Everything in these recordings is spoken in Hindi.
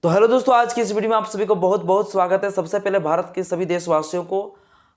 तो हेलो दोस्तों, आज की इस वीडियो में आप सभी को बहुत बहुत स्वागत है। सबसे पहले भारत के सभी देशवासियों को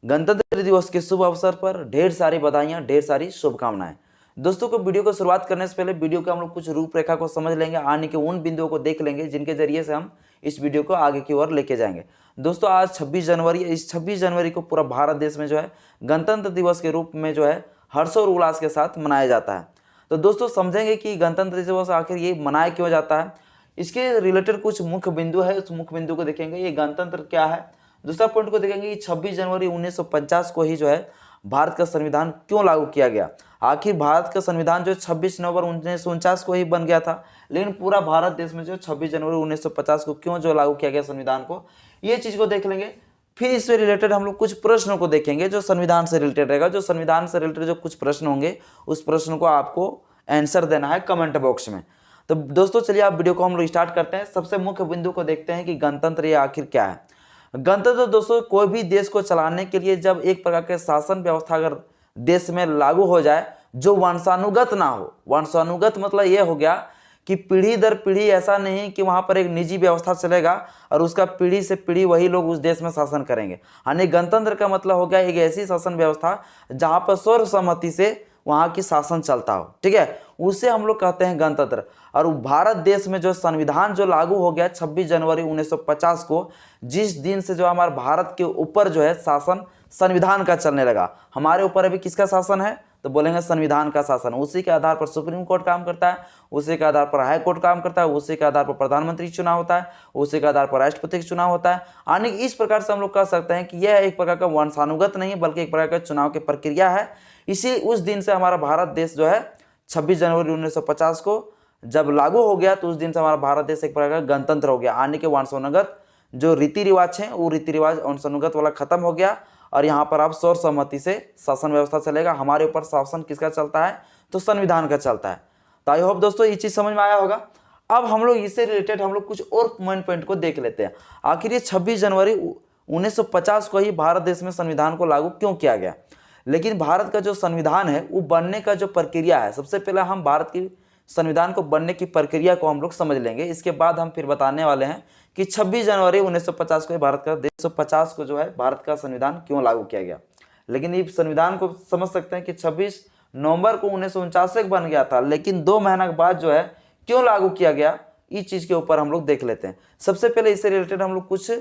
गणतंत्र दिवस के शुभ अवसर पर ढेर सारी बधाइयां, ढेर सारी शुभकामनाएं। दोस्तों को वीडियो को शुरुआत करने से पहले वीडियो के हम लोग कुछ रूपरेखा को समझ लेंगे, आने के उन बिंदुओं को देख लेंगे जिनके जरिए से हम इस वीडियो को आगे की ओर लेके जाएंगे। दोस्तों आज 26 जनवरी, इस 26 जनवरी को पूरा भारत देश में जो है गणतंत्र दिवस के रूप में जो है हर्ष और उल्लास के साथ मनाया जाता है। तो दोस्तों समझेंगे कि गणतंत्र दिवस आखिर ये मनाया क्यों जाता है, इसके रिलेटेड कुछ मुख्य बिंदु है। उस मुख्य बिंदु को देखेंगे, ये गणतंत्र क्या है। दूसरा पॉइंट को देखेंगे कि 26 जनवरी 1950 को ही जो है भारत का संविधान क्यों लागू किया गया। आखिर भारत का संविधान जो 26 नवंबर 1949 को ही बन गया था, लेकिन पूरा भारत देश में जो 26 जनवरी 1950 को क्यों जो लागू किया गया संविधान को, ये चीज़ को देख लेंगे। फिर इससे रिलेटेड हम लोग कुछ प्रश्नों को देखेंगे जो संविधान से रिलेटेड रहेगा। जो संविधान से रिलेटेड जो कुछ प्रश्न होंगे, उस प्रश्न को आपको आंसर देना है कमेंट बॉक्स में। तो दोस्तों चलिए आप वीडियो को हम लोग स्टार्ट करते हैं। सबसे मुख्य बिंदु को देखते हैं कि गणतंत्र ये आखिर क्या है। गणतंत्र दोस्तों कोई भी देश को चलाने के लिए जब एक प्रकार के शासन व्यवस्था अगर देश में लागू हो जाए जो वंशानुगत ना हो। वंशानुगत मतलब ये हो गया कि पीढ़ी दर पीढ़ी, ऐसा नहीं कि वहाँ पर एक निजी व्यवस्था चलेगा और उसका पीढ़ी से पीढ़ी वही लोग उस देश में शासन करेंगे। यानी गणतंत्र का मतलब हो गया एक ऐसी शासन व्यवस्था जहाँ पर सर्वसम्मति से वहाँ की शासन चलता हो, ठीक है, उसे हम लोग कहते हैं गणतंत्र। और भारत देश में जो संविधान जो लागू हो गया 26 जनवरी 1950 को, जिस दिन से जो हमारे भारत के ऊपर जो है शासन संविधान का चलने लगा। हमारे ऊपर अभी किसका शासन है तो बोलेंगे संविधान का शासन। उसी के आधार पर सुप्रीम कोर्ट काम करता है, उसी के आधार पर हाई कोर्ट काम करता है, उसी के आधार पर प्रधानमंत्री चुनाव होता है, उसी के आधार पर राष्ट्रपति का चुनाव होता है। यानी इस प्रकार से हम लोग कह सकते हैं कि यह एक प्रकार का वंशानुगत नहीं बल्कि एक प्रकार का चुनाव की प्रक्रिया है। इसी उस दिन से हमारा भारत देश जो है 26 जनवरी 1950 को जब लागू हो गया, तो उस दिन से हमारा भारत देश एक प्रकार का गणतंत्र हो गया। आने के वंशानुगत जो रीति रिवाज हैं वो रीति रिवाज वंशानुगत वाला खत्म हो गया और यहाँ पर अब सर्वसम्मति से शासन व्यवस्था चलेगा। हमारे ऊपर शासन किसका चलता है तो संविधान का चलता है। तो आई होप दोस्तों ये चीज़ समझ में आया होगा। अब हम लोग इससे रिलेटेड हम लोग कुछ और पॉइंट को देख लेते हैं। आखिर ये 26 जनवरी 1950 को ही भारत देश में संविधान को लागू क्यों किया गया। लेकिन भारत का जो संविधान है वो बनने का जो प्रक्रिया है, सबसे पहले हम भारत की संविधान को बनने की प्रक्रिया को हम लोग समझ लेंगे। इसके बाद हम फिर बताने वाले हैं कि 26 जनवरी 1950 को भारत का 1950 को जो है भारत का संविधान क्यों लागू किया गया। लेकिन ये संविधान को समझ सकते हैं कि 26 नवंबर को 1949 बन गया था, लेकिन 2 महीना के बाद जो है क्यों लागू किया गया, इस चीज़ के ऊपर हम लोग देख लेते हैं। सबसे पहले इससे रिलेटेड हम लोग कुछ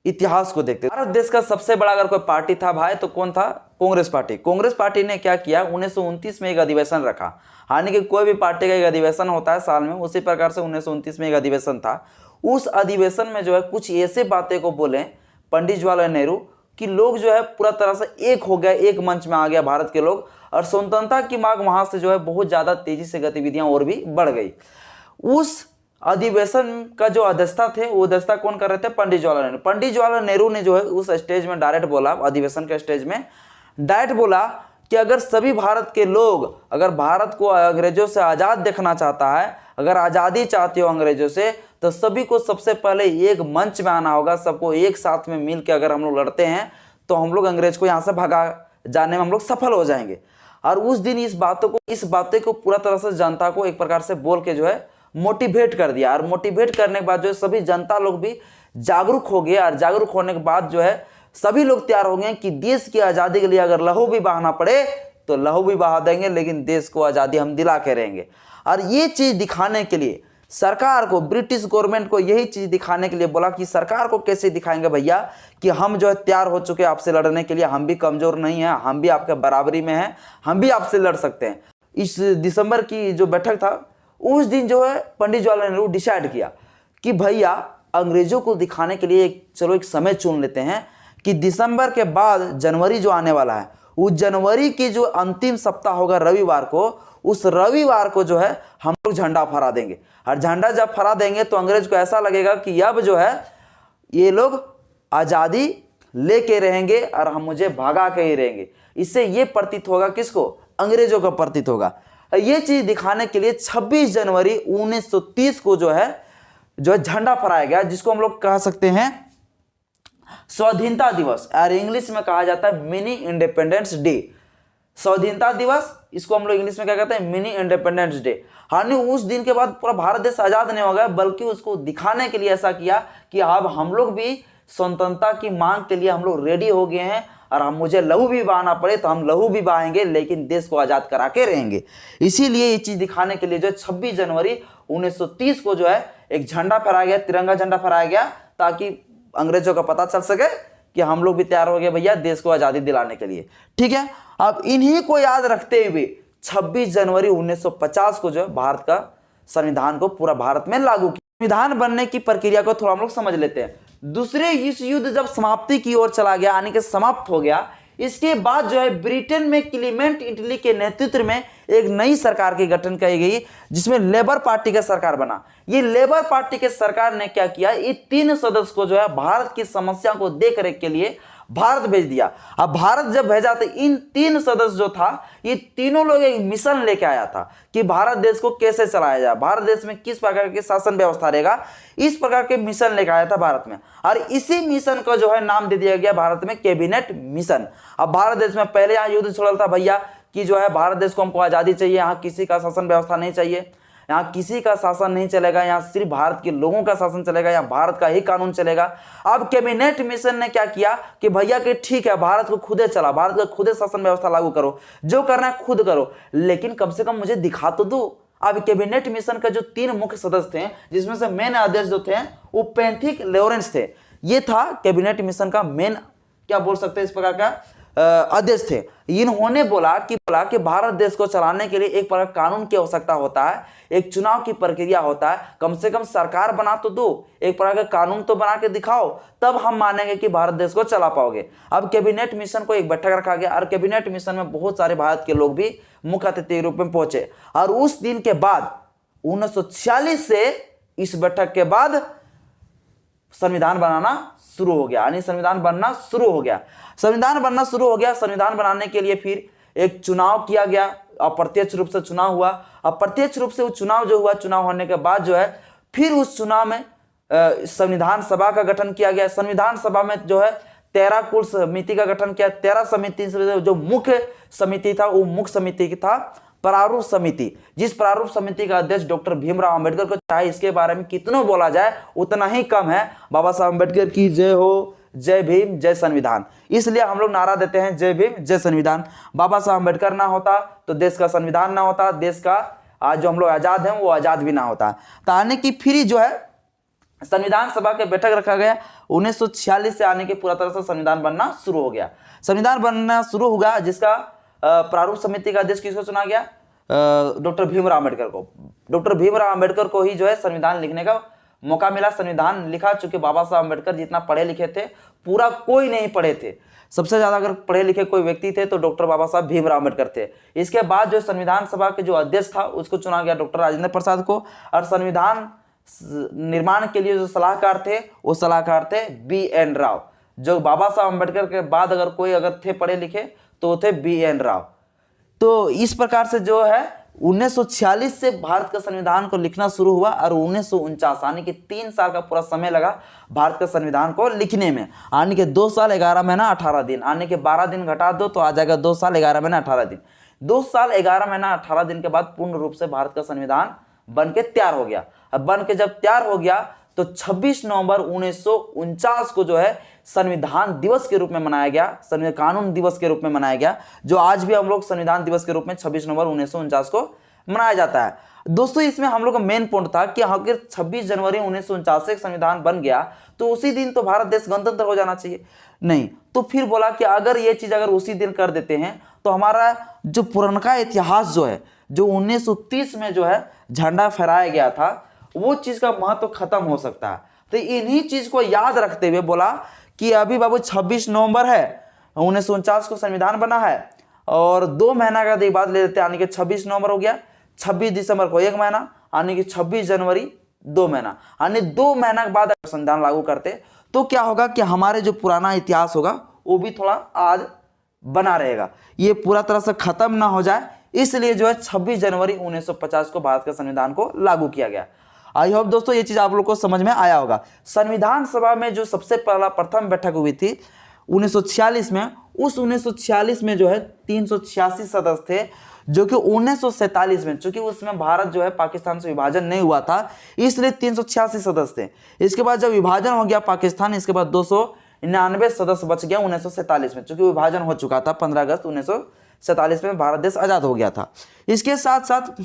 इतिहास को देखते हैं। भारत देश का सबसे बड़ा अगर कोई पार्टी था भाई तो कौन था, कांग्रेस पार्टी। कांग्रेस पार्टी ने क्या किया, 1929 में एक अधिवेशन रखा। यानी कि कोई भी पार्टी का एक अधिवेशन होता है साल में, उसी प्रकार से 1929 में एक अधिवेशन था। उस अधिवेशन में जो है कुछ ऐसे बातें को बोले पंडित जवाहरलाल नेहरू कि लोग जो है पूरा तरह से एक हो गया, एक मंच में आ गया भारत के लोग, और स्वतंत्रता की मांग वहां से जो है बहुत ज्यादा तेजी से गतिविधियां और भी बढ़ गई। उस अधिवेशन का जो अध्यक्षता थे वो अध्यक्षता कौन कर रहे थे, पंडित जवाहरलाल नेहरू। पंडित जवाहरलाल नेहरू ने जो है उस स्टेज में डायरेक्ट बोला, अधिवेशन के स्टेज में डायरेक्ट बोला कि अगर सभी भारत के लोग अगर भारत को अंग्रेजों से आज़ाद देखना चाहता है, अगर आज़ादी चाहते हो अंग्रेजों से, तो सभी को सबसे पहले एक मंच में आना होगा। सबको एक साथ में मिल के अगर हम लोग लड़ते हैं तो हम लोग अंग्रेज को यहाँ से भगा जाने में हम लोग सफल हो जाएंगे। और उस दिन इस बातें को पूरा तरह से जनता को एक प्रकार से बोल के जो है मोटिवेट कर दिया। और मोटिवेट करने के बाद जो है सभी जनता लोग भी जागरूक हो गए, और जागरूक होने के बाद जो है सभी लोग तैयार हो गए कि देश की आज़ादी के लिए अगर लहू भी बहाना पड़े तो लहू भी बहा देंगे, लेकिन देश को आज़ादी हम दिला के रहेंगे। और ये चीज़ दिखाने के लिए सरकार को, ब्रिटिश गवर्नमेंट को यही चीज़ दिखाने के लिए बोला कि सरकार को कैसे दिखाएंगे भैया कि हम जो है तैयार हो चुके हैं आपसे लड़ने के लिए, हम भी कमज़ोर नहीं हैं, हम भी आपके बराबरी में हैं, हम भी आपसे लड़ सकते हैं। इस दिसंबर की जो बैठक था उस दिन जो है पंडित जवाहरलाल नेहरू डिसाइड किया कि भैया अंग्रेजों को दिखाने के लिए चलो एक समय चुन लेते हैं कि दिसंबर के बाद जनवरी जो आने वाला है, उस जनवरी की जो अंतिम सप्ताह होगा रविवार को, उस रविवार को जो है हम लोग झंडा फहरा देंगे। और झंडा जब फहरा देंगे तो अंग्रेज को ऐसा लगेगा कि अब जो है ये लोग आज़ादी लेके रहेंगे और हम मुझे भगा के ही रहेंगे। इससे ये प्रतीत होगा किसको, अंग्रेजों को प्रतीत होगा। ये चीज दिखाने के लिए 26 जनवरी 1930 को जो है झंडा फहराया गया, जिसको हम लोग कह सकते हैं स्वाधीनता दिवस, और इंग्लिश में कहा जाता है मिनी इंडिपेंडेंस डे। स्वाधीनता दिवस, इसको हम लोग इंग्लिश में क्या कहते हैं, मिनी इंडिपेंडेंस डे। यानी उस दिन के बाद पूरा भारत देश आजाद नहीं हो गया, बल्कि उसको दिखाने के लिए ऐसा किया कि अब हम लोग भी स्वतंत्रता की मांग के लिए हम लोग रेडी हो गए हैं, और हम मुझे लहू भी बहाना पड़े तो हम लहू भी बहाएंगे, लेकिन देश को आजाद करा के रहेंगे। इसीलिए ये चीज दिखाने के लिए जो 26 जनवरी 1930 को जो है एक झंडा फहराया गया, तिरंगा झंडा फहराया गया, ताकि अंग्रेजों का पता चल सके कि हम लोग भी तैयार हो गए भैया देश को आजादी दिलाने के लिए। ठीक है, अब इन्हीं को याद रखते हुए 26 जनवरी 1950 को जो है भारत का संविधान को पूरा भारत में लागू किया। संविधान बनने की प्रक्रिया को थोड़ा हम लोग समझ लेते हैं। दूसरे विश्व युद्ध जब समाप्ति की ओर चला गया, यानी कि समाप्त हो गया, इसके बाद जो है ब्रिटेन में क्लीमेंट इटली के नेतृत्व में एक नई सरकार की गठन की गई, जिसमें लेबर पार्टी का सरकार बना। ये लेबर पार्टी के सरकार ने क्या किया, ये 3 सदस्य को जो है भारत की समस्या को देख रेख के लिए भारत भेज दिया। अब भारत जब भेजा तो इन 3 सदस्य जो था, ये तीनों लोग एक मिशन लेके आया था कि भारत देश को कैसे चलाया जाए, भारत देश में किस प्रकार की शासन व्यवस्था रहेगा, इस प्रकार के मिशन लेके आया था भारत में। और इसी मिशन को जो है नाम दे दिया गया भारत में कैबिनेट मिशन। अब भारत देश में पहले यहाँ युद्ध छिड़ा था भैया कि जो है भारत देश को हमको आजादी चाहिए, यहाँ किसी का शासन व्यवस्था नहीं चाहिए, यहाँ किसी का शासन नहीं चलेगा, यहाँ सिर्फ भारत के लोगों का शासन चलेगा, यहाँ भारत का ही कानून चलेगा। अब कैबिनेट मिशन ने क्या किया कि भैया कि ठीक है भारत को खुदे चला, भारत का खुदे शासन व्यवस्था लागू करो, जो करना है खुद करो, लेकिन कम से कम मुझे दिखा तो दो। अब कैबिनेट मिशन का जो 3 मुख्य सदस्य थे, जिसमें से मेन अध्यक्ष जो थे वो पेंथिक लॉरेंस थे। ये था कैबिनेट मिशन का मेन, क्या बोल सकते हैं, इस प्रकार का अध्यक्ष थे। इन्होंने बोला कि भारत देश को चलाने के लिए एक प्रकार कानून की आवश्यकता होता है, एक चुनाव की प्रक्रिया होता है, कम से कम सरकार बना तो दो, एक प्रकार का कानून तो बना के दिखाओ, तब हम मानेंगे कि भारत देश को चला पाओगे। अब कैबिनेट मिशन को एक बैठक रखा गया, और कैबिनेट मिशन में बहुत सारे भारत के लोग भी मुख्य अतिथि के रूप में पहुंचे। और उस दिन के बाद 1946 से इस बैठक के बाद संविधान बनाना शुरू हो गया, यानी संविधान बनना शुरू हो गया। संविधान बनना शुरू हो गया। संविधान बनाने के लिए फिर एक चुनाव किया गया, अप्रत्यक्ष रूप से चुनाव हुआ। अप्रत्यक्ष रूप से वो चुनाव जो हुआ, चुनाव होने के बाद जो है फिर उस चुनाव में संविधान सभा का गठन किया गया। संविधान सभा में जो है 13 कुल समिति का गठन किया। 13 समिति से जो मुख्य समिति था, वो मुख्य समिति था प्रारूप समिति, जिस प्रारूप समिति का अध्यक्ष डॉक्टर भीमराव अंबेडकर को, चाहे इसके बारे में कितना बोला जाए उतना ही कम है। बाबा साहब अंबेडकर की जय हो, जय भीम, जय संविधान, इसलिए हम लोग नारा देते हैं जय भीम, जय संविधान। बाबा साहब अंबेडकर ना होता तो देश का संविधान ना होता, देश का आज जो हम लोग आजाद हैं वो आजाद भी ना होता। तो आने की फिर जो है संविधान सभा के बैठक रखा गया। 1946 से आने के पूरा तरह से संविधान बनना शुरू हो गया। संविधान बनना शुरू होगा, जिसका प्रारूप समिति का अध्यक्ष किसको चुना गया, डॉक्टर भीमराव अम्बेडकर को। डॉक्टर भीमराव अम्बेडकर को ही जो है संविधान लिखने का मौका मिला। संविधान लिखा, चूंकि बाबा साहब अम्बेडकर जितना पढ़े लिखे थे, पूरा कोई नहीं पढ़े थे, सबसे ज्यादा अगर पढ़े लिखे कोई व्यक्ति थे तो डॉक्टर बाबा साहब भीमराव अम्बेडकर थे। इसके बाद जो संविधान सभा के जो अध्यक्ष था उसको चुना गया डॉक्टर राजेंद्र प्रसाद को। और संविधान निर्माण के लिए जो सलाहकार थे वो सलाहकार थे BN राव। जो बाबा साहब अम्बेडकर के बाद अगर कोई थे पढ़े लिखे तो वो थे BN राव। तो इस प्रकार से जो है 1946 से भारत का संविधान को लिखना शुरू हुआ, और 1949 यानी कि 3 साल का पूरा समय लगा भारत का संविधान को लिखने में। आने के 2 साल 11 महीना 18 दिन, आने के 12 दिन घटा दो तो आ जाएगा 2 साल 11 महीना 18 दिन। 2 साल 11 महीना 18 दिन के बाद पूर्ण रूप से भारत का संविधान बन के तैयार हो गया। अब बन के जब तैयार हो गया तो 26 नवंबर 1949 को जो है संविधान दिवस के रूप में मनाया गया, संविधान कानून दिवस के रूप में मनाया गया, जो आज भी हम लोग संविधान दिवस के रूप में 26 नवंबर 1949 को मनाया जाता है। दोस्तों, इसमें हम लोग का मेन पॉइंट था कि अगर 26 जनवरी 1949 से संविधान बन गया तो उसी दिन तो भारत देश गणतंत्र हो जाना चाहिए। नहीं, तो फिर बोला कि अगर ये चीज अगर उसी दिन कर देते हैं तो हमारा जो पुराना इतिहास जो है, जो 1930 में जो है झंडा फहराया गया था, वो चीज का महत्व खत्म हो सकता है। तो इन्हीं चीज को याद रखते हुए बोला कि अभी बाबू 26 नवंबर है, 1949 को संविधान बना है, और 2 महीना का बाद ले लेते हैं, यानी कि 26 नवंबर हो गया, 26 दिसंबर को 1 महीना, यानी कि 26 जनवरी 2 महीना, यानी 2 महीना के बाद अगर संविधान लागू करते तो क्या होगा कि हमारे जो पुराना इतिहास होगा वो भी थोड़ा आज बना रहेगा, ये पूरा तरह से खत्म ना हो जाए। इसलिए जो है 26 जनवरी 1950 को भारत के संविधान को लागू किया गया। आई होप दोस्तों ये चीज आप लोग को समझ में आया होगा। संविधान सभा में जो सबसे पहला प्रथम बैठक हुई थी 1946 में, उस 1946 में जो है 386 सदस्य थे, जो कि 1947 में, चूंकि उसमें भारत जो है पाकिस्तान से विभाजन नहीं हुआ था, इसलिए 386 सदस्य थे। इसके बाद जब विभाजन हो गया पाकिस्तान, इसके बाद 299 सदस्य बच गया 1947 में, चूंकि विभाजन हो चुका था 15 अगस्त 1947 में भारत देश आजाद हो गया था। इसके साथ साथ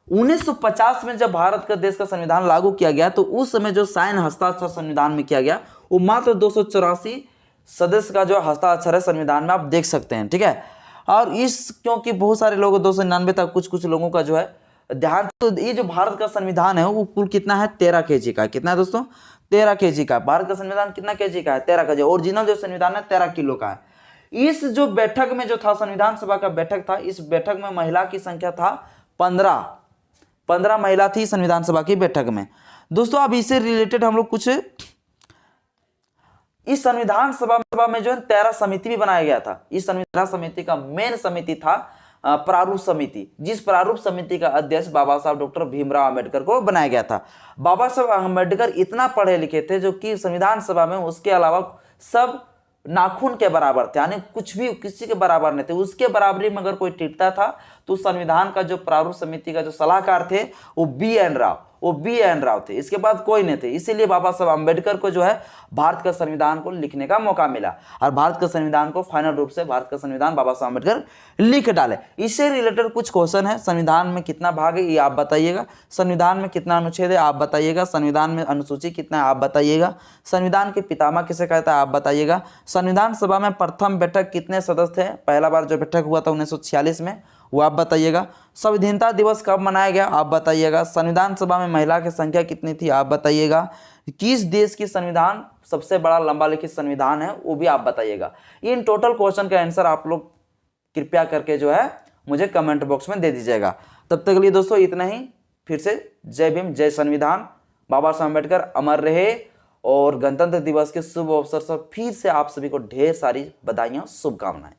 1950 में जब भारत का देश का संविधान लागू किया गया, तो उस समय जो साइन हस्ताक्षर संविधान में किया गया वो मात्र 284 सदस्य का जो हस्ताक्षर है संविधान में, आप देख सकते हैं, ठीक है। और इस क्योंकि बहुत सारे लोग 299 तक कुछ लोगों का जो है ध्यान, तो ये जो भारत का संविधान है वो कुल कितना है, 13 kg का। कितना है दोस्तों, 13 kg का। भारत का संविधान कितना kg का है, 13 kg। ओरिजिनल जो संविधान है 13 किलो का है। इस जो बैठक में जो था, संविधान सभा का बैठक था, इस बैठक में महिला की संख्या था 15 महिला थी संविधान सभा की बैठक में। दोस्तों अब इससे रिलेटेड हम लोग कुछ, इस संविधान सभा में जो है 13 समिति भी बनाया गया था। इस संविधान समिति का मेन समिति था प्रारूप समिति, जिस प्रारूप समिति का अध्यक्ष बाबा साहब डॉक्टर भीमराव अंबेडकर को बनाया गया था। बाबा साहब अंबेडकर इतना पढ़े लिखे थे जो कि संविधान सभा में उसके अलावा सब नाखून के बराबर थे, यानी कुछ भी किसी के बराबर नहीं थे। उसके बराबरी में अगर कोई टिकता था तो संविधान का जो प्रारूप समिति का जो सलाहकार थे वो बी एन राव थे। इसके बाद कोई नहीं थे। इसीलिए बाबा साहब अंबेडकर को जो है भारत का संविधान को लिखने का मौका मिला, और भारत का संविधान को फाइनल रूप से भारत का संविधान बाबा साहब अंबेडकर लिख डाले। इससे रिलेटेड कुछ क्वेश्चन है, संविधान में कितना भाग है ये आप बताइएगा, संविधान में कितना अनुच्छेद है आप बताइएगा, संविधान में अनुसूची कितना है आप बताइएगा, संविधान के पितामह किसे कहता है आप बताइएगा, संविधान सभा में प्रथम बैठक कितने सदस्य थे, पहला बार जो बैठक हुआ था 1946 में, वो आप बताइएगा, संविधानता दिवस कब मनाया गया आप बताइएगा, संविधान सभा में महिला की संख्या कितनी थी आप बताइएगा, किस देश की संविधान सबसे बड़ा लंबा लिखित संविधान है वो भी आप बताइएगा। इन टोटल क्वेश्चन का आंसर आप लोग कृपया करके जो है मुझे कमेंट बॉक्स में दे दीजिएगा। तब तक के लिए दोस्तों इतना ही। फिर से जय भीम, जय संविधान, बाबा साहब अम्बेडकर अमर रहे, और गणतंत्र दिवस के शुभ अवसर पर फिर से आप सभी को ढेर सारी बधाइयाँ, शुभकामनाएं।